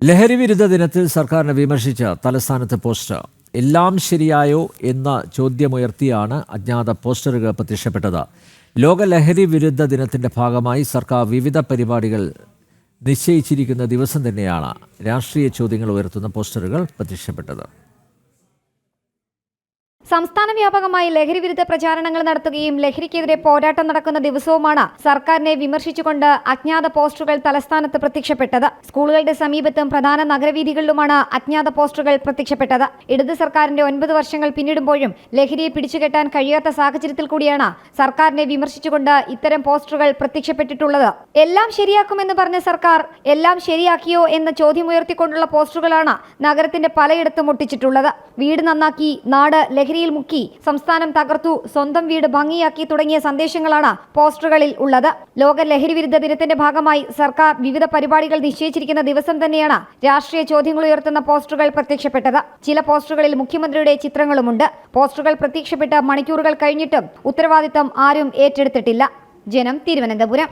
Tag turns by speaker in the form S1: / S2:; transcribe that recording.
S1: ലഹരി വിരുദ്ധ ദിനത്തിൽ സർക്കാരിനെ വിമർശിച്ച തലസ്ഥാനത്ത് പോസ്റ്റർ. എല്ലാം ശരിയായോ എന്ന ചോദ്യമുയർത്തിയാണ് അജ്ഞാത പോസ്റ്ററുകൾ പ്രത്യക്ഷപ്പെട്ടത്. ലോക ലഹരി വിരുദ്ധ ദിനത്തിന്റെ ഭാഗമായി സർക്കാർ വിവിധ പരിപാടികൾ നിശ്ചയിച്ചിരിക്കുന്ന ദിവസം തന്നെയാണ് രാഷ്ട്രീയ ചോദ്യങ്ങൾ ഉയർത്തുന്ന പോസ്റ്ററുകൾ പ്രത്യക്ഷപ്പെട്ടത്.
S2: സംസ്ഥാന വ്യാപകമായി ലഹരി വിരുദ്ധ പ്രചാരണങ്ങൾ നടത്തുകയും ലഹരിക്കെതിരെ പോരാട്ടം നടക്കുന്ന ദിവസവുമാണ് സർക്കാരിനെ വിമർശിച്ചുകൊണ്ട് അജ്ഞാത പോസ്റ്ററുകൾ തലസ്ഥാനത്ത് പ്രത്യക്ഷപ്പെട്ടത്. സ്കൂളുകളുടെ സമീപത്തും പ്രധാന നഗരവീഥികളിലുമാണ് അജ്ഞാത പോസ്റ്ററുകൾ പ്രത്യക്ഷപ്പെട്ടത്. ഇടത് സർക്കാരിന്റെ 9 വർഷങ്ങൾ പിന്നിടുമ്പോഴും ലഹരിയെ പിടിച്ചുകെട്ടാൻ കഴിയാത്ത സാഹചര്യത്തിൽ കൂടിയാണ് സർക്കാരിനെ വിമർശിച്ചുകൊണ്ട് ഇത്തരം പോസ്റ്ററുകൾ പ്രത്യക്ഷപ്പെട്ടിട്ടുള്ളത്. എല്ലാം ശരിയാക്കുമെന്ന് പറഞ്ഞ സർക്കാർ എല്ലാം ശരിയാക്കിയോ എന്ന ചോദ്യമുയർത്തിക്കൊണ്ടുള്ള പോസ്റ്ററുകളാണ് നഗരത്തിന്റെ പലയിടത്തും ഒട്ടിച്ചിട്ടുള്ളത്. വീട് നന്നാക്കി, നാട് ലഹരി മുക്കി, സംസ്ഥാനം തകർത്തു, സ്വന്തം വീട് ഭംഗിയാക്കി തുടങ്ങിയ സന്ദേശങ്ങളാണ് പോസ്റ്ററുകളിൽ ഉള്ളത്. ലോക ലഹരി വിരുദ്ധ ദിനത്തിന്റെ ഭാഗമായി സർക്കാർ വിവിധ പരിപാടികൾ നിശ്ചയിച്ചിരിക്കുന്ന ദിവസം തന്നെയാണ് രാഷ്ട്രീയ ചോദ്യങ്ങൾ ഉയർത്തുന്ന പോസ്റ്ററുകൾ പ്രത്യക്ഷപ്പെട്ടത്. ചില പോസ്റ്ററുകളിൽ മുഖ്യമന്ത്രിയുടെ ചിത്രങ്ങളുമുണ്ട്. പോസ്റ്ററുകൾ പ്രത്യക്ഷപ്പെട്ട് മണിക്കൂറുകൾ കഴിഞ്ഞിട്ടും ഉത്തരവാദിത്തം ആരും ഏറ്റെടുത്തിട്ടില്ല. ജനം, തിരുവനന്തപുരം.